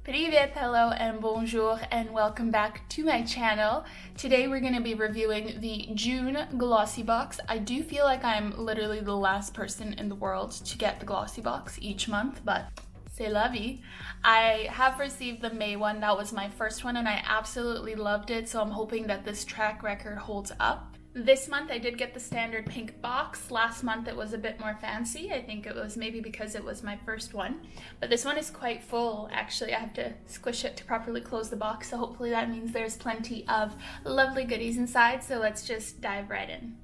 Привет, hello, and bonjour, and welcome back to my channel. Today we're going to be reviewing the June Glossybox. I do feel like I'm literally the last person in the world to get the Glossybox each month, but c'est la vie. I have received the May one. That was my first one, and I absolutely loved it, so I'm hoping that this track record holds up. This month I did get the standard pink box. Last month it was a bit more fancy. I think it was maybe because it was my first one. But this one is quite full. Actually, I have to squish it to properly close the box, so hopefully that means there's plenty of lovely goodies inside. So let's just dive right in.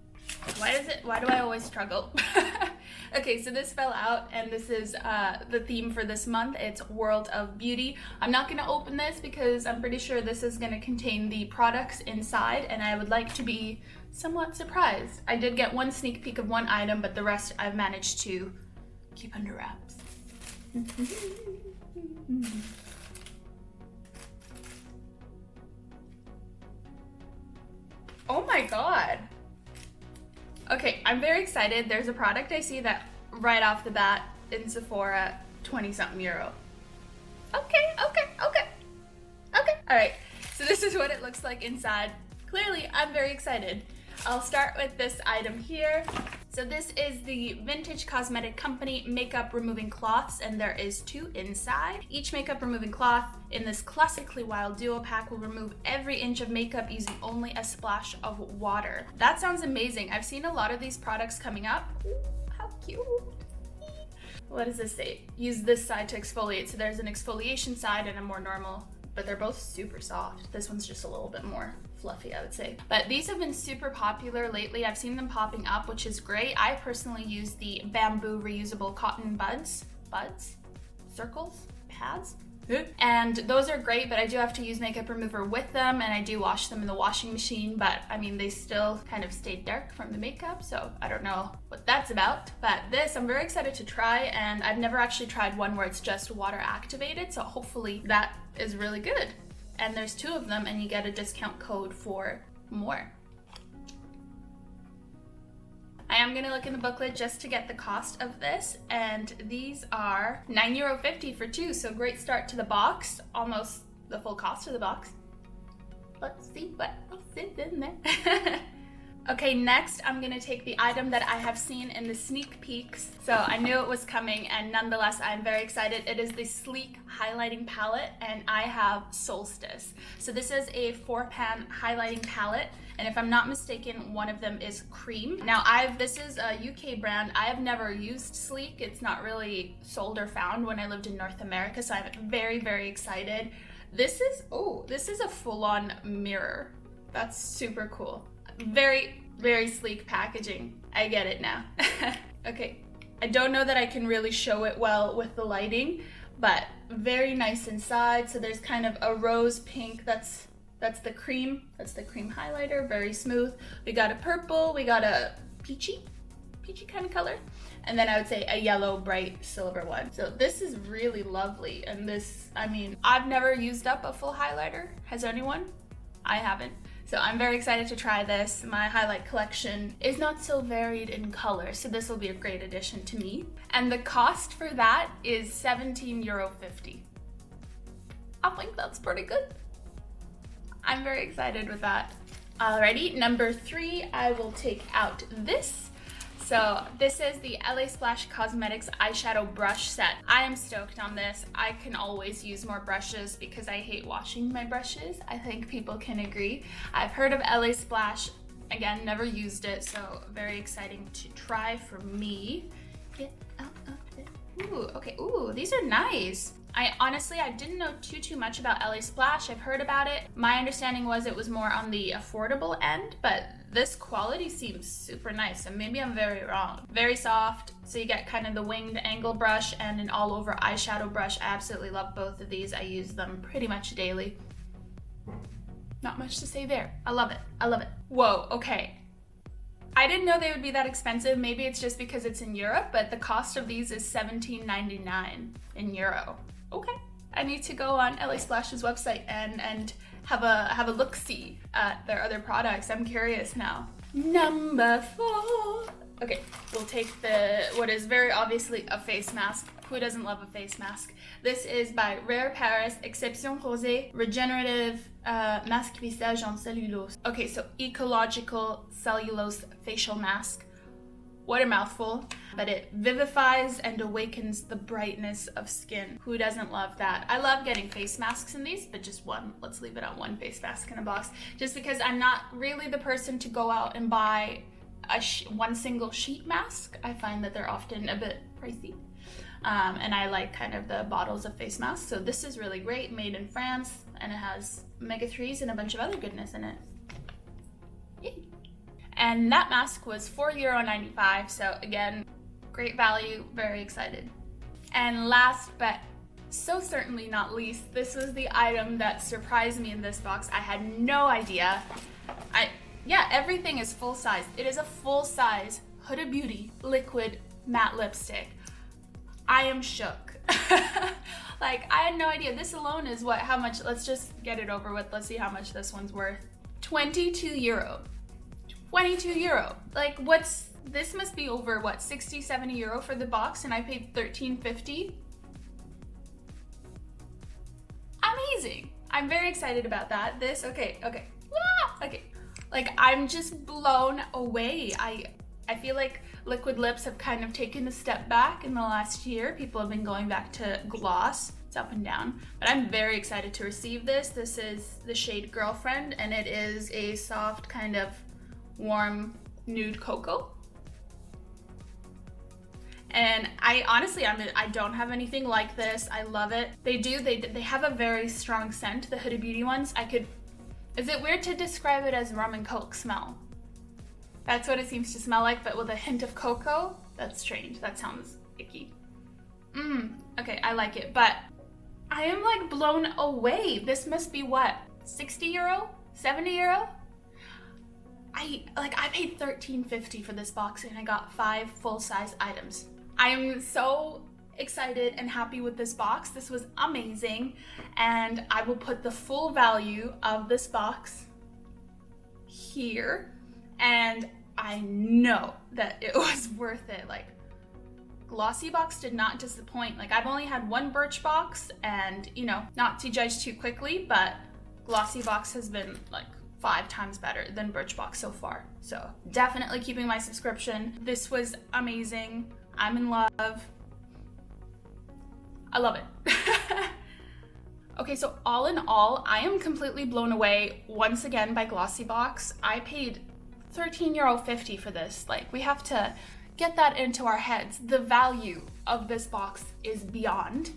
Why do I always struggle? Okay, so this fell out, and this is the theme for this month. It's World of Beauty. I'm not going to open this because I'm pretty sure this is going to contain the products inside, and I would like to be somewhat surprised. I did get one sneak peek of one item, but the rest I've managed to keep under wraps. Oh my god. Okay, I'm very excited. There's a product I see that right off the bat in Sephora, 20-something euro. Okay. All right, so this is what it looks like inside. Clearly, I'm very excited. I'll start with this item here. So this is the Vintage Cosmetic Company Makeup Removing Cloths, and there is 2 inside. Each makeup removing cloth in this classically wild duo pack will remove every inch of makeup using only a splash of water. That sounds amazing. I've seen a lot of these products coming up. Ooh, how cute. What does this say? Use this side to exfoliate. So there's an exfoliation side and a more normal, but they're both super soft. This one's just a little bit more fluffy, I would say. But these have been super popular lately. I've seen them popping up, which is great. I personally use the bamboo reusable cotton buds, circles, pads. And those are great, but I do have to use makeup remover with them, and I do wash them in the washing machine, but I mean, they still kind of stay dark from the makeup, so I don't know what that's about. But this, I'm very excited to try, and I've never actually tried one where it's just water activated, so hopefully that is really good. And there's 2 of them, and you get a discount code for more. I am gonna look in the booklet just to get the cost of this, and these are €9.50 for 2, so great start to the box, almost the full cost of the box. Let's see what else is in there. Okay, next I'm gonna take the item that I have seen in the sneak peeks. So I knew it was coming, and nonetheless I'm very excited. It is the Sleek Highlighting Palette, and I have Solstice. So this is a 4-pan highlighting palette, and if I'm not mistaken, one of them is cream. Now this is a UK brand. I have never used Sleek. It's not really sold or found when I lived in North America, so I'm very, very excited. This is a full-on mirror. That's super cool. Very, very sleek packaging. I get it now. Okay, I don't know that I can really show it well with the lighting, but very nice inside. So there's kind of a rose pink, that's the cream highlighter, very smooth. We got a purple, we got a peachy kind of color, and then I would say a yellow bright silver one. So this is really lovely, and this, I mean, I've never used up a full highlighter. Has anyone? I haven't. So I'm very excited to try this. My highlight collection is not so varied in color, so this will be a great addition to me. And the cost for that is €17.50. I think that's pretty good. I'm very excited with that. Alrighty, number 3, I will take out this. So this is the LA Splash Cosmetics eyeshadow brush set. I am stoked on this. I can always use more brushes because I hate washing my brushes. I think people can agree. I've heard of LA Splash. Again, never used it, so very exciting to try for me. Get out of it. Ooh, okay, ooh, these are nice. I didn't know too much about LA Splash. I've heard about it. My understanding was it was more on the affordable end, but this quality seems super nice, and maybe I'm very wrong. Very soft, so you get kind of the winged angle brush and an all-over eyeshadow brush. I absolutely love both of these. I use them pretty much daily. Not much to say there. I love it. I love it. Whoa, okay. I didn't know they would be that expensive. Maybe it's just because it's in Europe, but the cost of these is $17.99 in euro. Okay, I need to go on LA Splash's website and have a look-see at their other products. I'm curious now. Number 4. Okay, we'll take what is very obviously a face mask Who doesn't love a face mask? This is by Rare Paris, Exception Rosée, Regenerative Masque Visage en Cellulose. Okay, so ecological cellulose facial mask. What a mouthful. But it vivifies and awakens the brightness of skin. Who doesn't love that? I love getting face masks in these, but just one. Let's leave it on one face mask in a box. Just because I'm not really the person to go out and buy one single sheet mask. I find that they're often a bit pricey. And I like kind of the bottles of face masks. So this is really great, made in France, and it has omega-3s and a bunch of other goodness in it. Yay. And that mask was €4.95, so again, great value, very excited. And last but so certainly not least, this was the item that surprised me in this box. I had no idea. Yeah, everything is full size. It is a full size Huda Beauty liquid matte lipstick. I am shook. Like, I had no idea. This alone is how much, let's just get it over with. Let's see how much this one's worth. €22. €22. Like, this must be over, what, 60, 70 euro for the box, and I paid $13.50. Amazing. I'm very excited about that. Okay. Okay. Like, I'm just blown away. I feel like liquid lips have kind of taken a step back in the last year. People have been going back to gloss. It's up and down. But I'm very excited to receive this. This is the shade Girlfriend, and it is a soft kind of warm nude cocoa. And I don't have anything like this. I love it. They have a very strong scent, the Huda Beauty ones. Is it weird to describe it as rum and coke smell? That's what it seems to smell like, but with a hint of cocoa? That's strange. That sounds icky. Okay, I like it, but I am like blown away. This must be what, 60 euro? 70 euro? I paid $13.50 for this box, and I got 5 full-size items. I am so excited and happy with this box. This was amazing, and I will put the full value of this box here, and I know that it was worth it. Like, Glossybox did not disappoint. Like, I've only had one Birchbox, and not to judge too quickly, but Glossybox has been like 5 times better than Birchbox so far. So definitely keeping my subscription. This was amazing. I'm in love. I love it. Okay, so all in all, I am completely blown away once again by Glossybox. I paid €13.50 for this. Like, we have to get that into our heads. The value of this box is beyond.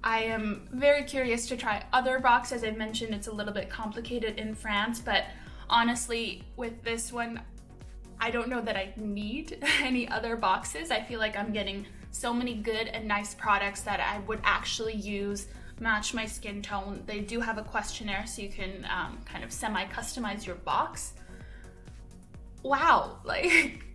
I am very curious to try other boxes. As I mentioned, it's a little bit complicated in France, but honestly, with this one, I don't know that I need any other boxes. I feel like I'm getting so many good and nice products that I would actually use, match my skin tone. They do have a questionnaire, so you can kind of semi-customize your box. Wow, like,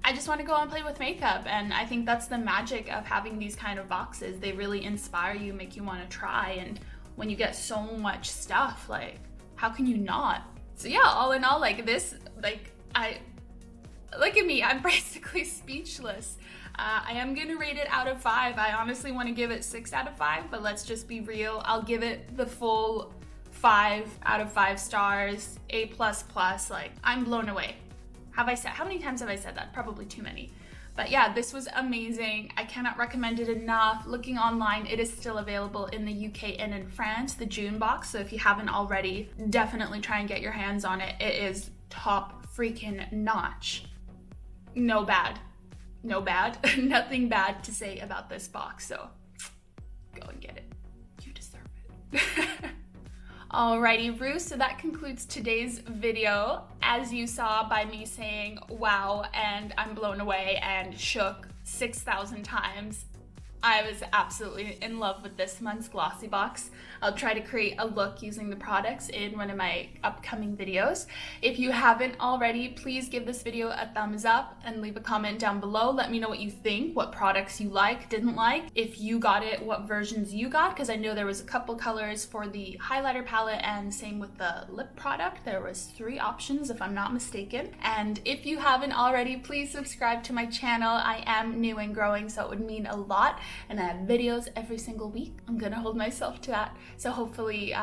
I just want to go and play with makeup, and I think that's the magic of having these kind of boxes. They really inspire you, make you want to try, and when you get so much stuff, like, how can you not? So yeah, all in all, like this, like, look at me, I'm basically speechless. I am gonna rate it out of 5. I honestly want to give it 6 out of 5, but let's just be real. I'll give it the full 5 out of 5 stars, A++. Like, I'm blown away. How many times have I said that? Probably too many. But yeah, this was amazing. I cannot recommend it enough. Looking online, it is still available in the UK and in France, the June box. So if you haven't already, definitely try and get your hands on it. It is top freaking notch. No bad. Nothing bad to say about this box. So go and get it. You deserve it. Alrighty, Roo, so that concludes today's video. As you saw by me saying wow and I'm blown away and shook 6,000 times, I was absolutely in love with this month's Glossybox. I'll try to create a look using the products in one of my upcoming videos. If you haven't already, please give this video a thumbs up and leave a comment down below. Let me know what you think, what products you like, didn't like, if you got it, what versions you got, because I know there was a couple colors for the highlighter palette and same with the lip product. There was 3 options if I'm not mistaken. And if you haven't already, please subscribe to my channel. I am new and growing, so it would mean a lot. And I have videos every single week. I'm gonna hold myself to that. So hopefully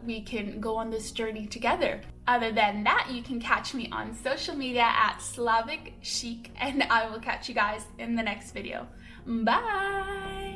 we can go on this journey together. Other than that, you can catch me on social media at Slavic Chic, and I will catch you guys in the next video. Bye!